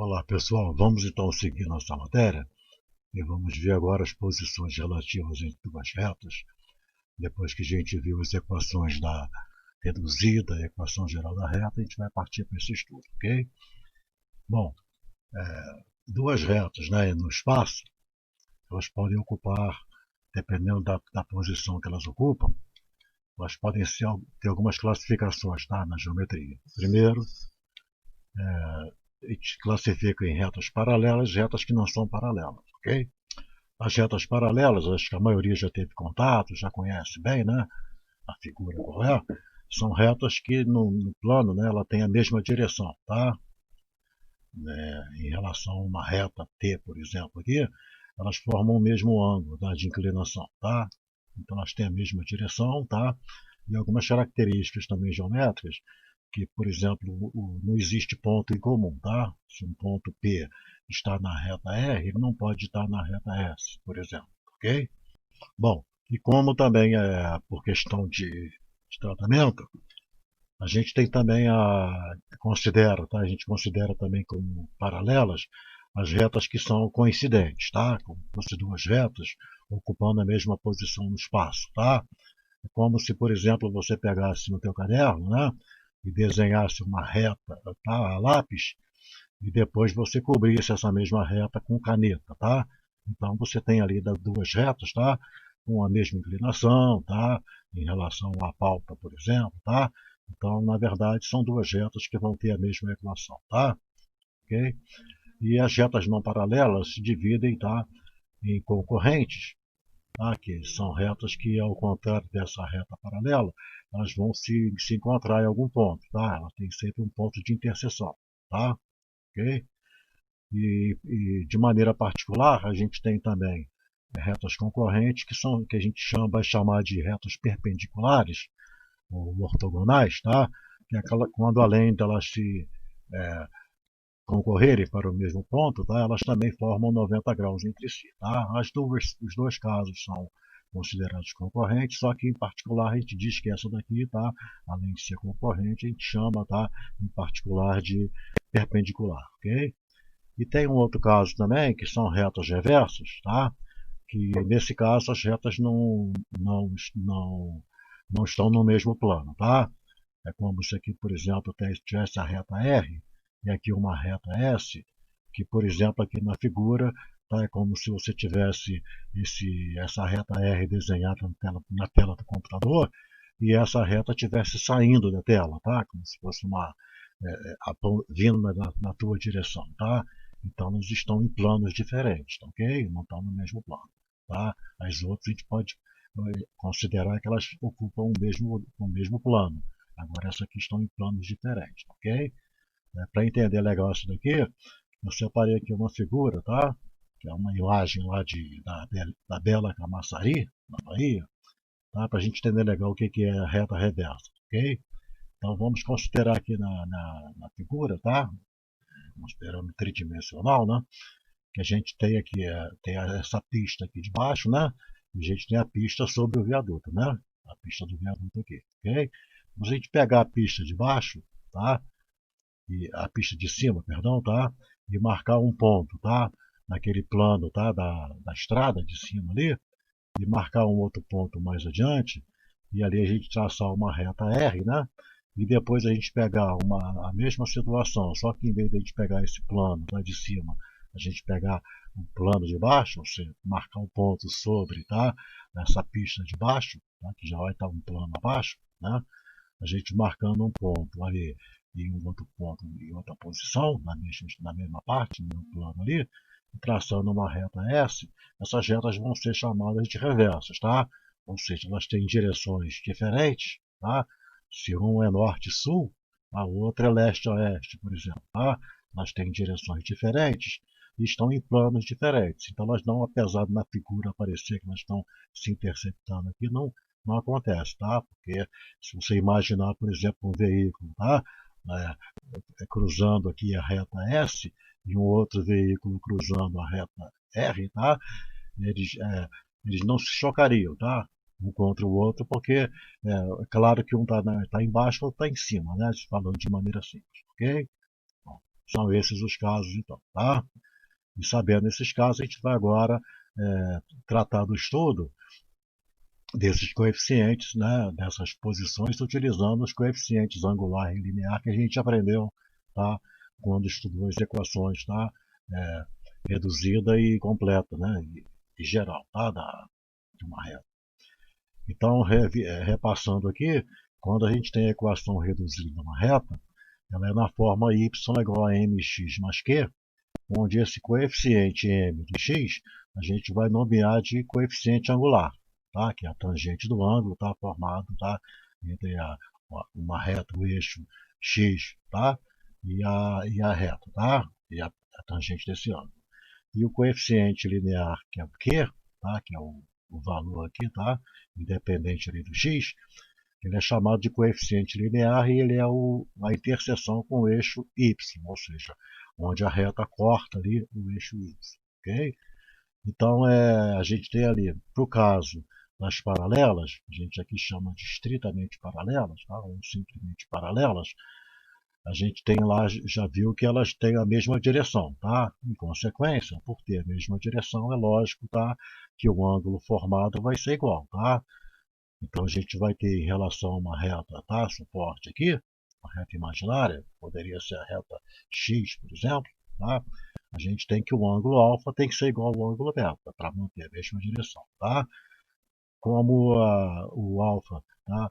Olá pessoal, vamos então seguir nossa matéria e vamos ver agora as posições relativas entre duas retas, depois que a gente viu as equações da reduzida, a equação geral da reta, a gente vai partir para esse estudo, ok? Bom, duas retas, né, no espaço, elas podem ocupar, dependendo da posição que elas ocupam, elas podem ter algumas classificações, tá, na geometria. Primeiro, a gente classifica em retas paralelas e retas que não são paralelas, ok? As retas paralelas, acho que a maioria já teve contato, já conhece bem, né? A figura qual é. São retas que no plano, né, ela tem a mesma direção, tá? Em relação a uma reta T, por exemplo, aqui, elas formam o mesmo ângulo, tá, de inclinação, tá? Então elas têm a mesma direção, tá? E algumas características também geométricas que, por exemplo, não existe ponto em comum, tá? Se um ponto P está na reta R, ele não pode estar na reta S, por exemplo, ok? Bom, e como também é por questão de tratamento, a gente tem também considera, tá? A gente considera também como paralelas as retas que são coincidentes, tá? Como se fossem duas retas ocupando a mesma posição no espaço, tá? É como se, por exemplo, você pegasse no teu caderno, né? E desenhasse uma reta, tá? A lápis, e depois você cobrisse essa mesma reta com caneta, tá? Então você tem ali duas retas, tá? Com a mesma inclinação, tá? Em relação à pauta, por exemplo, tá? Então, na verdade, são duas retas que vão ter a mesma equação, tá? Ok? E as retas não paralelas se dividem, tá? Em concorrentes, tá? Que são retas que, ao contrário dessa reta paralela, elas vão se encontrar em algum ponto, tá? Ela tem sempre um ponto de interseção, tá? Ok? E de maneira particular, a gente tem também retas concorrentes que a gente vai chamar de retas perpendiculares ou ortogonais, tá? Que é quando além delas se é, concorrerem para o mesmo ponto, tá? Elas também formam 90 graus entre si, tá? Os dois casos são considerados concorrentes, só que em particular a gente diz que essa daqui, tá? Além de ser concorrente, a gente chama, tá? Em particular de perpendicular, ok? E tem um outro caso também, que são retas reversas, tá? Que nesse caso as retas não estão no mesmo plano, tá? É como se aqui, por exemplo, tivesse a reta R e aqui uma reta S, que, por exemplo, aqui na figura, tá? É como se você tivesse essa reta R desenhada na tela do computador e essa reta estivesse saindo da tela, tá? Como se fosse vindo na tua direção, tá? Então, eles estão em planos diferentes, tá, ok? Não estão no mesmo plano, tá? As outras a gente pode considerar que elas ocupam o mesmo plano. Agora, essas aqui estão em planos diferentes, tá, ok? Para entender legal isso daqui, eu separei aqui uma figura, tá? Que é uma imagem lá da Bela Camaçari, na Bahia, tá? Para a gente entender legal o que é a reta reversa, ok? Então vamos considerar aqui na figura, tá? Considerando tridimensional, né? Que a gente tem aqui, tem essa pista aqui de baixo, né? E a gente tem a pista sobre o viaduto, né? A pista do viaduto aqui, ok? Se a gente pegar a pista de baixo, tá? E a pista de cima, perdão, tá? E marcar um ponto, tá? Naquele plano, tá? Da estrada de cima ali, e marcar um outro ponto mais adiante, e ali a gente traçar uma reta R, né? E depois a gente pegar a mesma situação, só que em vez de a gente pegar esse plano lá de cima, a gente pegar o plano de baixo, ou seja, marcar um ponto sobre, tá? Nessa pista de baixo, tá? Que já vai estar um plano abaixo, né? A gente marcando um ponto ali e um outro ponto em outra posição, na mesma parte, no plano ali, traçando uma reta S, essas retas vão ser chamadas de reversas, tá? Ou seja, elas têm direções diferentes, tá? Se um é norte-sul, a outra é leste-oeste, por exemplo, tá? Elas têm direções diferentes e estão em planos diferentes. Então, elas não, apesar de na figura aparecer que elas estão se interceptando aqui, não acontece, tá? Porque se você imaginar, por exemplo, um veículo, tá? Cruzando aqui a reta S e um outro veículo cruzando a reta R, tá? Eles, eles não se chocariam, tá? Um contra o outro, porque é claro que um está embaixo ou está em cima, né? Falando de maneira simples, ok? Bom, São esses os casos, então, tá? E sabendo esses casos, a gente vai agora tratar do estudo desses coeficientes, né, dessas posições, utilizando os coeficientes angular e linear que a gente aprendeu, tá, quando estudou as equações, tá, reduzida e completa, né, e geral, tá, de uma reta. Então, repassando aqui, quando a gente tem a equação reduzida de uma reta, ela é na forma y igual a mx mais q, onde esse coeficiente m de x a gente vai nomear de coeficiente angular, tá? Que é a tangente do ângulo, tá? Formado, tá? Entre uma reta, o eixo x, tá? E a reta, tá? E a tangente desse ângulo. E o coeficiente linear, que é o q, tá? Que é o valor aqui, tá? Independente ali do x, ele é chamado de coeficiente linear e ele é a interseção com o eixo y, ou seja, onde a reta corta ali o eixo y. Okay? Então, a gente tem ali, para o caso das paralelas, a gente aqui chama de estritamente paralelas, tá? Ou simplesmente paralelas, a gente tem lá, já viu que elas têm a mesma direção, tá? Em consequência, por ter a mesma direção, é lógico, tá? Que o ângulo formado vai ser igual, tá? Então a gente vai ter em relação a uma reta, tá? Suporte aqui, uma reta imaginária, poderia ser a reta x, por exemplo, tá? A gente tem que o ângulo alfa tem que ser igual ao ângulo beta, para manter a mesma direção, tá? Como o alfa, tá?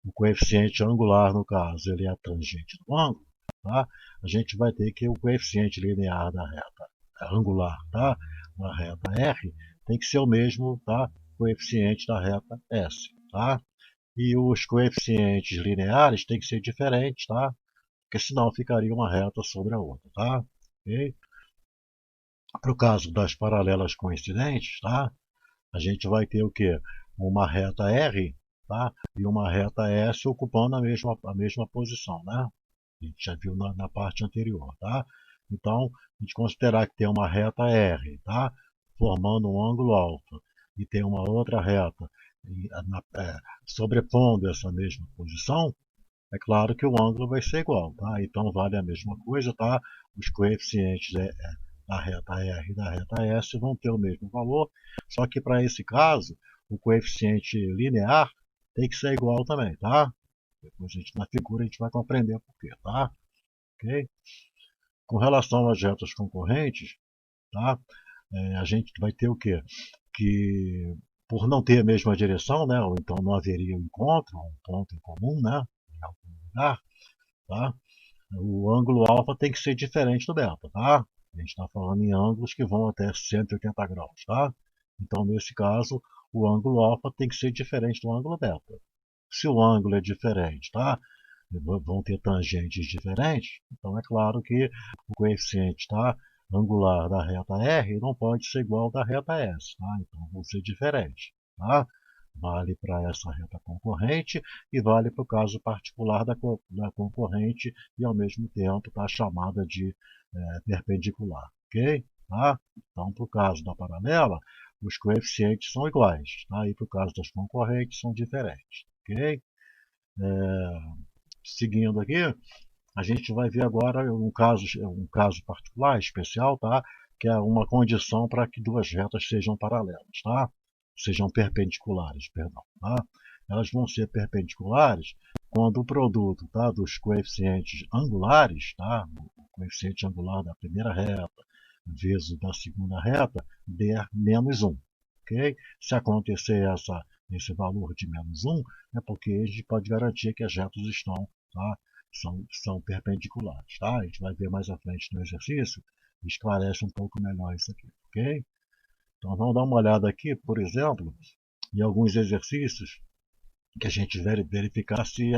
O coeficiente angular, no caso, ele é a tangente do ângulo, tá? A gente vai ter que o coeficiente linear da reta angular, tá? Da reta R, tem que ser o mesmo, tá? Coeficiente da reta S, tá? E os coeficientes lineares têm que ser diferentes, tá? Porque senão ficaria uma reta sobre a outra, tá? Okay? Para o caso das paralelas coincidentes, tá? A gente vai ter o quê? Uma reta R, tá? E uma reta S ocupando a mesma posição, né? A gente já viu na parte anterior, tá? Então, a gente considerar que tem uma reta R, tá? Formando um ângulo alfa, e tem uma outra reta sobrepondo essa mesma posição, é claro que o ângulo vai ser igual, tá? Então, vale a mesma coisa, tá? Os coeficientes da reta R e da reta S vão ter o mesmo valor, só que para esse caso, o coeficiente linear tem que ser igual também, tá? Depois na figura a gente vai compreender por quê, tá? Ok? Com relação às retas concorrentes, tá? A gente vai ter o quê? Que por não ter a mesma direção, né? Ou então não haveria um encontro, um ponto em comum, né? Em algum lugar, tá? O ângulo alfa tem que ser diferente do beta, tá? A gente está falando em ângulos que vão até 180 graus, tá? Então, nesse caso, o ângulo alfa tem que ser diferente do ângulo beta. Se o ângulo é diferente, tá? Vão ter tangentes diferentes, então é claro que o coeficiente, tá? Angular da reta R não pode ser igual ao da reta S, tá? Então vão ser diferentes, tá? Vale para essa reta concorrente e vale para o caso particular da concorrente e ao mesmo tempo está chamada de perpendicular, ok? Tá? Então, para o caso da paralela, os coeficientes são iguais, tá? E para o caso das concorrentes são diferentes, ok? Seguindo aqui, a gente vai ver agora um caso particular, especial, tá? Que é uma condição para que duas retas sejam paralelas, tá? Sejam perpendiculares, perdão, tá? Elas vão ser perpendiculares quando o produto, tá, dos coeficientes angulares, tá? O coeficiente angular da primeira reta vezes da segunda reta der menos 1. Okay? Se acontecer esse valor de menos 1, é porque a gente pode garantir que as retas estão, tá? São perpendiculares. Tá? A gente vai ver mais à frente no exercício, esclarece um pouco melhor isso aqui. Okay? Então vamos dar uma olhada aqui, por exemplo, em alguns exercícios que a gente verificar se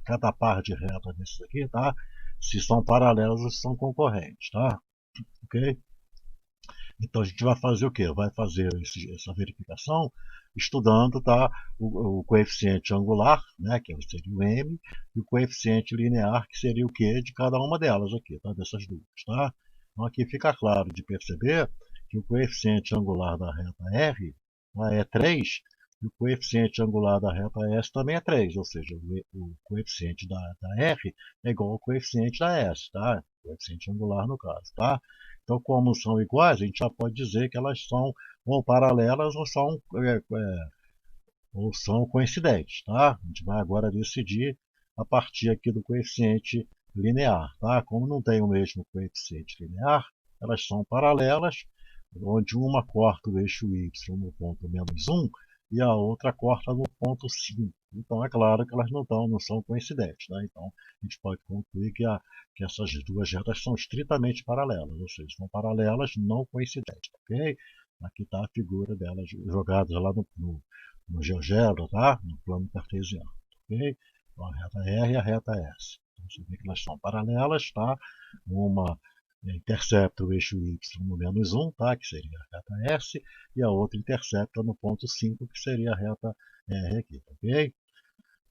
cada par de retas desses aqui, tá? Se são paralelas ou se são concorrentes. Tá? Ok? Então a gente vai fazer o quê? Vai fazer essa verificação estudando, tá, o coeficiente angular, né, que seria o m, e o coeficiente linear, que seria o q de cada uma delas aqui, tá, dessas duas. Tá? Então aqui fica claro de perceber que o coeficiente angular da reta R, tá, é 3, E o coeficiente angular da reta S também é 3, ou seja, o coeficiente da R é igual ao coeficiente da S, tá? Coeficiente angular no caso, tá? Então, como são iguais, a gente já pode dizer que elas são ou paralelas ou são coincidentes, tá? A gente vai agora decidir a partir aqui do coeficiente linear, tá? Como não tem o mesmo coeficiente linear, elas são paralelas, onde uma corta o eixo y no ponto -1 e a outra corta no ponto 5. Então, é claro que elas não são coincidentes, né? Então, a gente pode concluir que essas duas retas são estritamente paralelas, ou seja, são paralelas não coincidentes, ok? Aqui está a figura delas jogadas lá no GeoGebra, tá? No plano cartesiano, ok? Então, a reta R e a reta S. Então, você vê que elas são paralelas, tá? Uma intercepta o eixo y no -1, tá? Que seria a reta S, e a outra intercepta no ponto 5, que seria a reta R aqui, ok?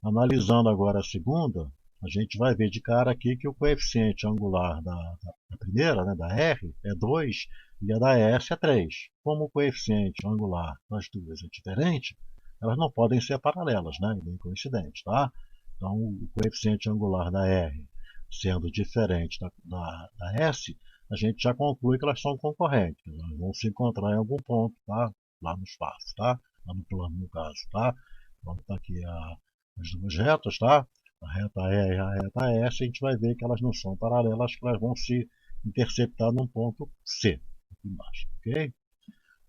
Analisando agora a segunda, a gente vai ver de cara aqui que o coeficiente angular da primeira, né, da R, é 2 e a da S é 3. Como o coeficiente angular das duas é diferente, elas não podem ser paralelas, né, nem coincidentes, tá? Então, o coeficiente angular da R sendo diferente da S, a gente já conclui que elas são concorrentes. Elas vão se encontrar em algum ponto, tá? Lá no espaço, tá? Lá no plano, no caso, tá? Então, está aqui as duas retas, tá? A reta E e a reta S, a gente vai ver que elas não são paralelas, que elas vão se interceptar num ponto C, aqui embaixo, ok?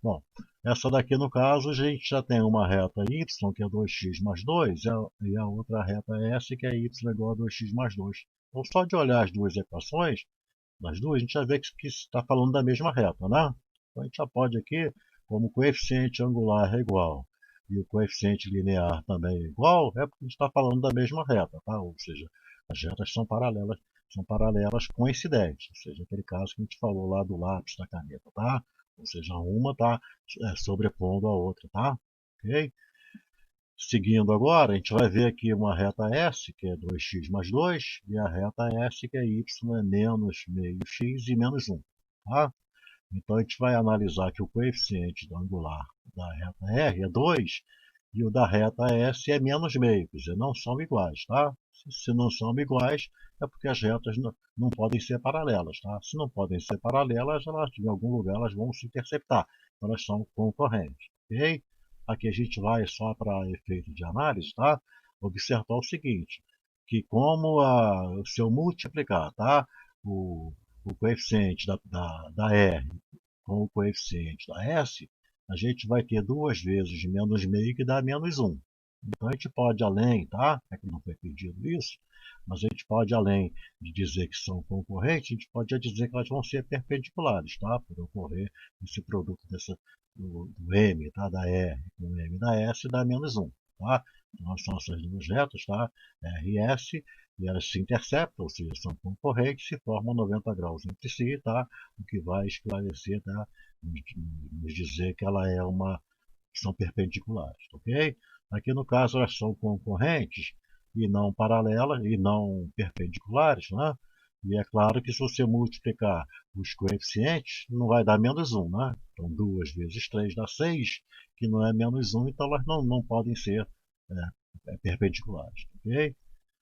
Bom, essa daqui no caso, a gente já tem uma reta y, que é 2x mais 2, e a outra reta S, que é y igual a 2x mais 2. Então, só de olhar as duas equações, das duas, a gente já vê que está falando da mesma reta, né? Então, a gente já pode aqui, como o coeficiente angular é igual e o coeficiente linear também é igual, é porque a gente está falando da mesma reta, tá? Ou seja, as retas são paralelas coincidentes, ou seja, aquele caso que a gente falou lá do lápis da caneta, tá? Ou seja, uma está sobrepondo a outra, tá? Ok? Seguindo agora, a gente vai ver aqui uma reta S, que é 2x mais 2, e a reta S, que é y, é menos meio x e menos 1. Tá? Então, a gente vai analisar que o coeficiente do angular da reta R é 2 e o da reta S é menos meio, quer dizer, não são iguais. Tá? Se não são iguais, é porque as retas não podem ser paralelas. Tá? Se não podem ser paralelas, elas, em algum lugar elas vão se interceptar. Então, elas são concorrentes. Ok? Aqui a gente vai só para efeito de análise, tá? Observar o seguinte, que como se eu multiplicar, tá? O coeficiente da R com o coeficiente da S, a gente vai ter duas vezes menos meio que dá menos 1. Então a gente pode além, tá? É que não foi pedido isso, mas a gente pode além de dizer que são concorrentes, a gente pode dizer que elas vão ser perpendiculares, tá? Por ocorrer esse produto do M, tá? Da R com o M da S dá menos 1, tá? Então são essas duas retas, tá? R e S, e elas se interceptam, ou seja, são concorrentes e formam 90 graus entre si, tá? O que vai esclarecer, tá? Nos dizer que ela é são perpendiculares, ok? Aqui no caso elas são concorrentes e não paralelas e não perpendiculares, né? E é claro que se você multiplicar os coeficientes, não vai dar menos 1, né? Então 2 vezes 3 dá 6, que não é menos 1, então elas não podem ser perpendiculares, ok?